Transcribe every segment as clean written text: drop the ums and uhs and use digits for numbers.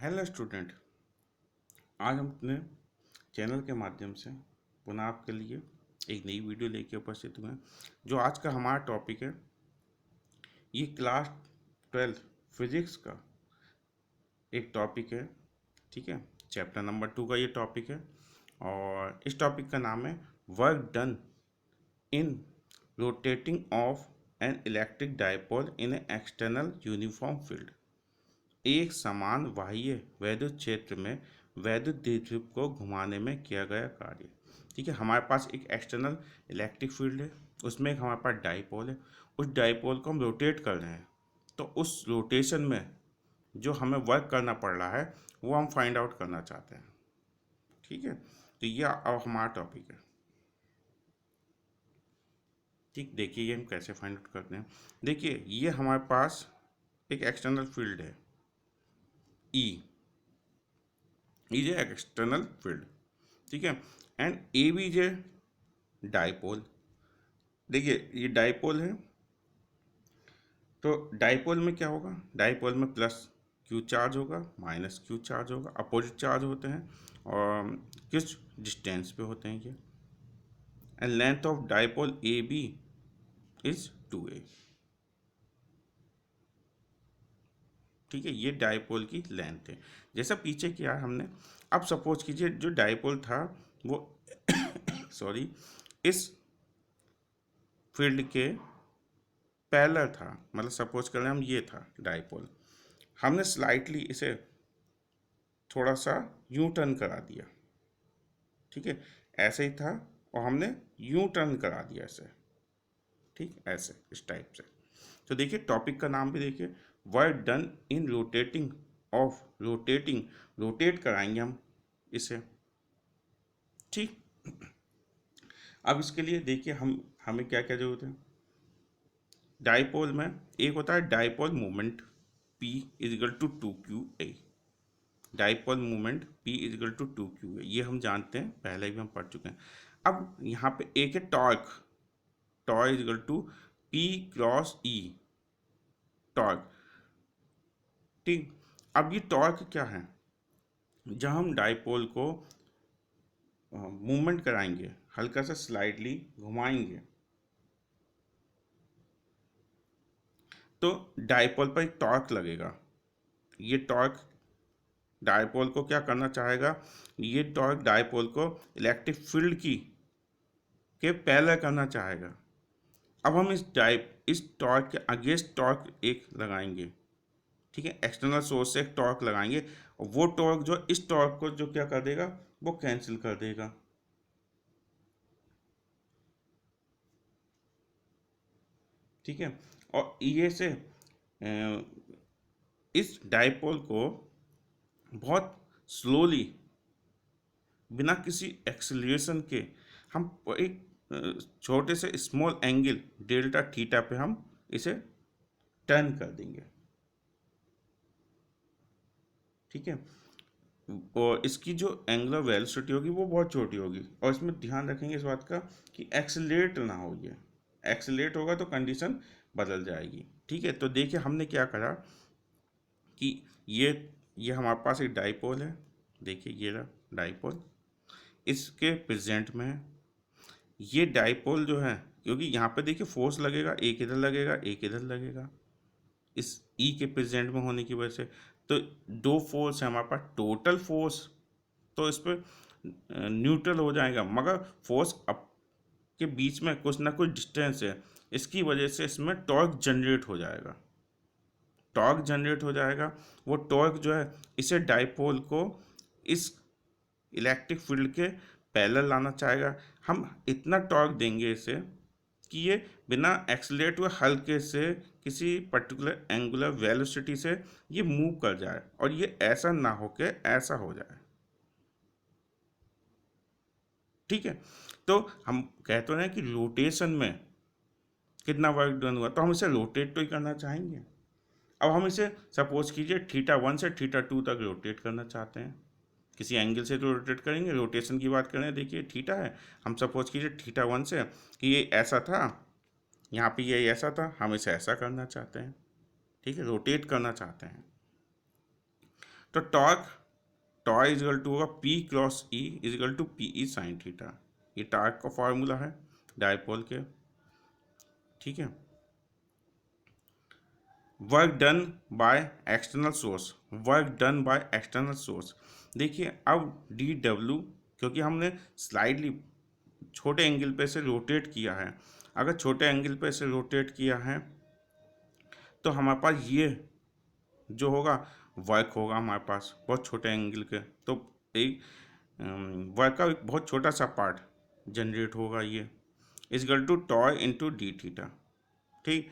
Hello student. आज हम अपने चैनल के माध्यम से पुनः आपके लिए एक नई वीडियो लेके उपस्थित हुए हैं। जो आज का हमारा टॉपिक है, ये क्लास 12 फिजिक्स का एक टॉपिक है। ठीक है, चैप्टर नंबर 2 का ये टॉपिक है और इस टॉपिक का नाम है work done in rotating of an electric dipole in A external uniform field. एक समान बाह्य वैद्युत क्षेत्र में वैद्युत द्विध्रुव को घुमाने में किया गया कार्य। ठीक है, हमारे पास एक एक्सटर्नल इलेक्ट्रिक फील्ड है, उसमें एक हमारे पास डाइपोल है। उस डाइपोल को हम रोटेट कर रहे हैं, तो उस रोटेशन में जो हमें वर्क करना पड़ रहा है वो हम फाइंड आउट करना चाहते हैं। ठीक है, तो ये अब हमारा टॉपिक है। ठीक, देखिए ये हम कैसे फाइंड आउट करते हैं। देखिए ये हमारे पास एक एक्सटर्नल फील्ड है E is a external field. ठीक है, and A B is a dipole. देखिए ये डाइपोल है, तो डाइपोल में क्या होगा, डाइपोल में प्लस क्यू चार्ज होगा, माइनस क्यू चार्ज होगा, अपोजिट चार्ज होते हैं और किस डिस्टेंस पे होते हैं ये। And length of dipole A B is 2a। ठीक है, ये डाइपोल की लेंथ है। जैसा पीछे किया है हमने, अब सपोज कीजिए जो डाइपोल था वो सॉरी इस फील्ड के पैरेलल था। मतलब सपोज कर रहे हैं हम, ये था डाइपोल, हमने स्लाइटली इसे थोड़ा सा यूं टर्न करा दिया। ठीक है, ऐसे ही था और हमने यूं टर्न करा दिया ऐसे। ठीक, ऐसे इस टाइप से। तो देखिए टॉपिक का नाम भी देखिए, work done in rotating of rotating, rotate कराएंगे हम इसे। ठीक, अब इसके लिए देखिए हमें क्या क्या जरूरत है। डाइपोल में एक होता है dipole moment P equal to 2qa। Dipole moment P equal to 2qa, ये हम जानते हैं, पहले भी हम पढ़ चुके हैं। अब यहाँ पे एक है torque, torque equal to P cross E, torque. ठीक, अब ये टॉर्क क्या है, जब हम डाइपोल को मूवमेंट कराएंगे, हल्का सा स्लाइडली घुमाएंगे, तो डाइपोल पर एक टॉर्क लगेगा। ये टॉर्क डायपोल को क्या करना चाहेगा, ये टॉर्क डायपोल को इलेक्ट्रिक फील्ड की के पैरेलल करना चाहेगा। अब हम इस टॉर्क के अगेंस्ट टॉर्क एक लगाएंगे। ठीक है, एक्सटर्नल सोर्स से एक टॉर्क लगाएंगे और वो टॉर्क जो इस टॉर्क को जो क्या कर देगा, वो कैंसिल कर देगा। ठीक है, और ये से इस डायपोल को बहुत स्लोली, बिना किसी एक्सेलरेशन के, हम एक छोटे से स्मॉल एंगल डेल्टा थीटा पे हम इसे टर्न कर देंगे। ठीक है, और इसकी जो एंगुलर वेलोसिटी होगी वो बहुत छोटी होगी, और इसमें ध्यान रखेंगे इस बात का कि एक्सेलरेट ना हो। ये एक्सेलरेट होगा तो कंडीशन बदल जाएगी। ठीक है, तो देखिए हमने क्या करा कि ये हमारे पास एक डाइपोल है। देखिए ये रहा डाइपोल, इसके प्रेजेंट में है। ये डाइपोल जो है, क्योंकि यहाँ पे देखिए फोर्स लगेगा, एक इधर लगेगा एक इधर लगेगा, इस ई के प्रेजेंट में होने की वजह से, तो दो फोर्स है हमारे पास, टोटल फोर्स तो इस पर न्यूट्रल हो जाएगा, मगर फोर्स अप के बीच में कुछ ना कुछ डिस्टेंस है, इसकी वजह से इसमें टॉर्क जनरेट हो जाएगा। टॉर्क जनरेट हो जाएगा, वो टॉर्क जो है इसे डाइपोल को इस इलेक्ट्रिक फील्ड के पैरेलल लाना चाहेगा। हम इतना टॉर्क देंगे इसे कि ये बिना एक्सलेट हुए हल्के से किसी पर्टिकुलर एंगुलर वेलोसिटी से ये मूव कर जाए, और ये ऐसा ना होके ऐसा हो जाए। ठीक है, तो हम कहते हैं कि रोटेशन में कितना वर्क डन हुआ, तो हम इसे रोटेट तो ही करना चाहेंगे। अब हम इसे सपोज कीजिए θ1 से θ2 तक रोटेट करना चाहते हैं, किसी एंगल से तो रोटेट करेंगे। रोटेशन की बात करें, देखिए थीटा है, हम सपोज कीजिए θ1 से कि ये ऐसा था, यहाँ पे ये ऐसा था, हम इसे ऐसा करना चाहते हैं। ठीक है, रोटेट करना चाहते हैं। तो टॉर्क टॉय इजगल टू होगा P cross E equal to P E sine theta. ये टॉर्क का फॉर्मूला है डायपोल के। ठीक है। Work done by external source, work done by external source. देखिए अब डी डब्ल्यू, क्योंकि हमने स्लाइडली छोटे एंगल पे से रोटेट किया है, अगर छोटे एंगल पे से रोटेट किया है तो हमारे पास ये जो होगा वर्क होगा हमारे पास बहुत छोटे एंगल के, तो एक वर्क का एक बहुत छोटा सा पार्ट जनरेट होगा। ये equal to tau into d theta. ठीक,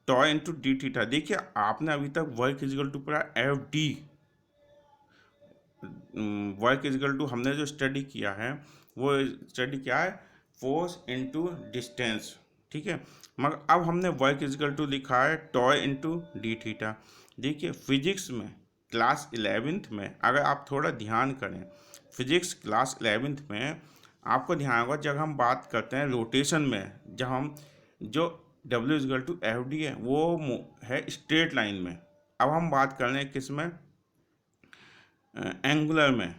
टॉय इंटू डी थीटा। देखिए आपने अभी तक वर्क इजगल टू पढ़ा F d, work equal to हमने जो स्टडी किया है वो स्टडी क्या है, फोर्स इनटू डिस्टेंस। ठीक है, मगर अब हमने वर्क इजगल टू लिखा है टॉय इनटू डी थीटा। देखिए फिजिक्स में क्लास 11th में अगर आप थोड़ा ध्यान करें, फिजिक्स क्लास 11th में आपको ध्यान होगा जब हम बात करते हैं रोटेशन में, जब हम जो W equal to F d है वो है स्ट्रेट लाइन में। अब हम बात कर रहे हैं किस में, एंगुलर में।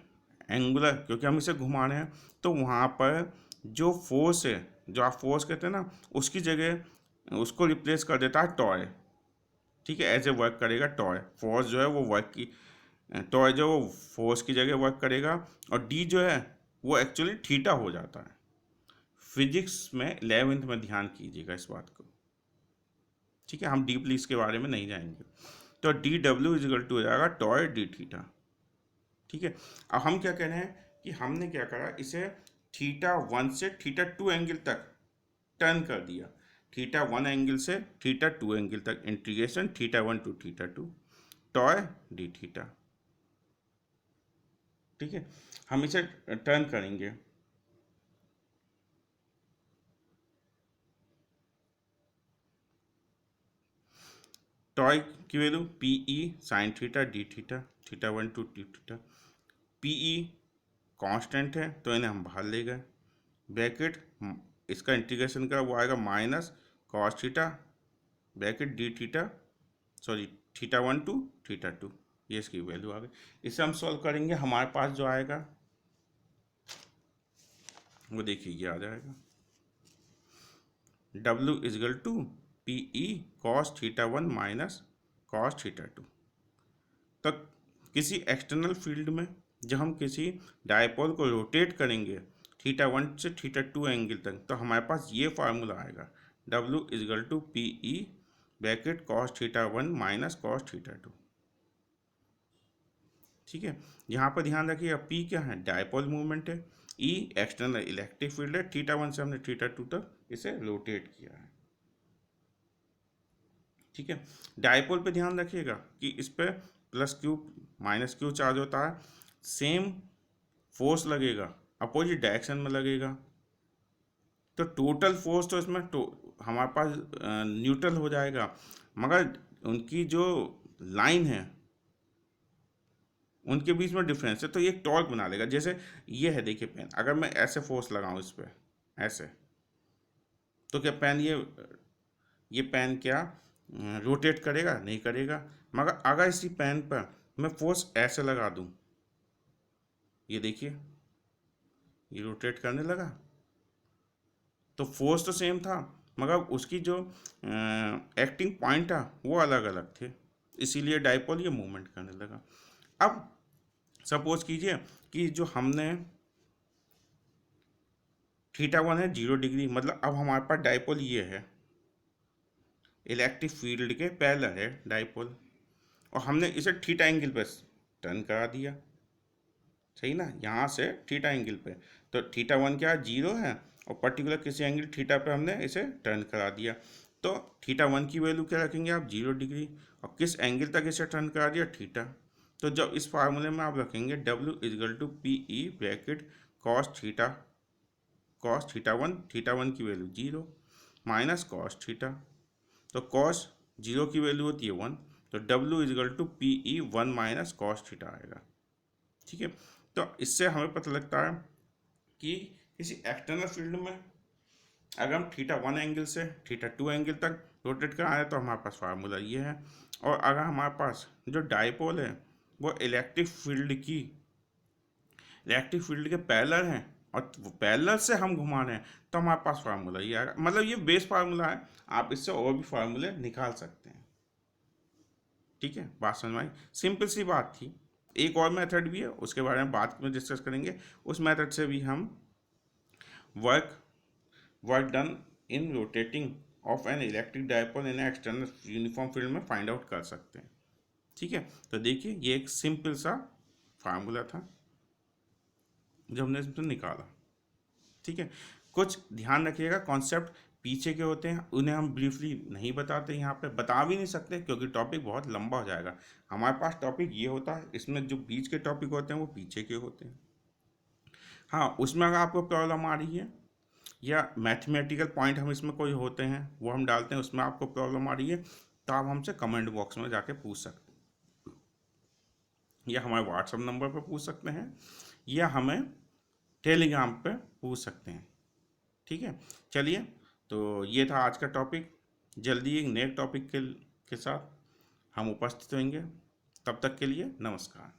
एंगुलर क्योंकि हम इसे घुमा रहे हैं, तो वहाँ पर जो फोर्स है, जो आप फोर्स कहते हैं ना, उसकी जगह उसको रिप्लेस कर देता है टॉय। ठीक है, ऐसे वर्क करेगा टॉय। फोर्स जो है वो वर्क की, टॉय जो वो फोर्स की जगह वर्क करेगा, और डी जो है वो एक्चुअली थीटा हो जाता है। फिजिक्स में 11th में ध्यान कीजिएगा इस बात को। ठीक है, हम डीपली इसके बारे में नहीं जाएंगे। तो डी डब्ल्यू इजिकल टू हो जाएगा टॉय डी थीटा। ठीक है, अब हम क्या कह रहे हैं कि हमने क्या करा, इसे θ1 से θ2 एंगल तक टर्न कर दिया। θ1 एंगल से θ2 एंगल तक integration θ1 to θ2 tau D theta. ठीक है, हम इसे टर्न करेंगे। टॉय की value P E sine theta D theta, θ1 to D theta. P E constant है तो इन्हें हम बाहर ले गए, ब्रैकेट इसका इंटीग्रेशन का वो आएगा minus cos theta bracket D theta, sorry θ1 to θ2, ये इसकी वैल्यू आ गई। इसे हम सॉल्व करेंगे, हमारे पास जो आएगा वो देखिए ये आ जाएगा W equal to P E cos θ1 minus cos θ2। तो किसी एक्सटर्नल फील्ड में जब हम किसी डायपोल को रोटेट करेंगे θ1 से θ2 एंगल तक, तो हमारे पास ये फार्मूला आएगा W equal to P E bracket cos θ1 minus cos θ2। ठीक है, यहाँ पर ध्यान रखिए P क्या है, डायपोल मूवमेंट है, E एक्सटर्नल इलेक्ट्रिक फील्ड है, θ1 से हमने θ2 तक इसे रोटेट किया है। ठीक है, डायपोल पे ध्यान रखिएगा कि इस पे plus Q minus q charge होता है, सेम फोर्स लगेगा, अपोजिट डायरेक्शन में लगेगा, तो टोटल फोर्स तो इसमें हमारे पास न्यूट्रल हो जाएगा, मगर उनकी जो लाइन है उनके बीच में डिफरेंस है, तो ये टॉर्क बना लेगा। जैसे ये है देखिए पेन, अगर मैं ऐसे फोर्स लगाऊं इस पर ऐसे, तो क्या पेन ये पेन क्या रोटेट करेगा, नहीं करेगा। मगर अगर इसी पेन पर मैं फोर्स ऐसे लगा दूं, ये देखिए ये रोटेट करने लगा, तो फोर्स तो सेम था मगर उसकी जो एक्टिंग पॉइंट था वो अलग अलग थे, इसीलिए डायपोल ये मूवमेंट करने लगा। अब सपोज कीजिए कि जो हमने θ1 है 0 डिग्री, मतलब अब हमारे पास डायपोल ये है, इलेक्ट्रिक फील्ड के पैरेलल है डायपोल, और हमने इसे थीटा एंगल पे टर्न करा दिया। सही ना, यहाँ से थीटा एंगल पे, तो θ1 क्या 0 है और पर्टिकुलर किसी एंगल थीटा पे हमने इसे टर्न करा दिया, तो θ1 की वैल्यू क्या रखेंगे आप 0 डिग्री, और किस एंगल तक इसे टर्न करा दिया थीटा। तो जब इस फार्मूले में आप रखेंगे W equal to P E bracket cos θ1 की वैल्यू 0 माइनस कॉस थीटा, तो कॉस 0 की वैल्यू होती है 1, तो W equal to P E 1 minus cos theta आएगा। ठीक है, तो इससे हमें पता लगता है कि किसी एक्सटर्नल फील्ड में अगर हम θ1 एंगल से θ2 एंगल तक रोटेट कराएं तो हमारे पास फार्मूला ये है, और अगर हमारे पास जो डायपोल है वो इलेक्ट्रिक फील्ड के पैरेलल हैं और पैरेलल से हम घुमा रहे हैं, तो हमारे पास फार्मूला ये आएगा। मतलब ये बेस फार्मूला है, आप इससे और भी फार्मूले निकाल सकते हैं। ठीक है, बात समझ में आई? सिंपल सी बात थी। एक और मेथड भी है, उसके बारे में बाद में डिस्कस करेंगे। उस मेथड से भी हम work done in rotating of an electric dipole in external uniform field में फाइंड आउट कर सकते हैं। ठीक है, तो देखिए ये एक सिंपल सा फार्मूला था जो हमने इसमें निकाला। ठीक है, कुछ ध्यान रखिएगा, कॉन्सेप्ट पीछे के होते हैं, उन्हें हम ब्रीफली नहीं बताते, यहाँ पे बता भी नहीं सकते क्योंकि टॉपिक बहुत लंबा हो जाएगा। हमारे पास टॉपिक ये होता है, इसमें जो बीच के टॉपिक होते हैं वो पीछे के होते हैं। हाँ, उसमें अगर आपको प्रॉब्लम आ रही है या मैथमेटिकल पॉइंट हम इसमें कोई होते हैं वो हम डालते हैं, उसमें आपको प्रॉब्लम आ रही है, तो आप हमसे कमेंट बॉक्स में जाके पूछ सकते हैं, या हमारे व्हाट्सएप नंबर पर पूछ सकते हैं, या हमें टेलीग्राम पे पूछ सकते हैं। ठीक है, चलिए, तो ये था आज का टॉपिक। जल्दी एक नए टॉपिक के साथ हम उपस्थित होंगे। तब तक के लिए नमस्कार।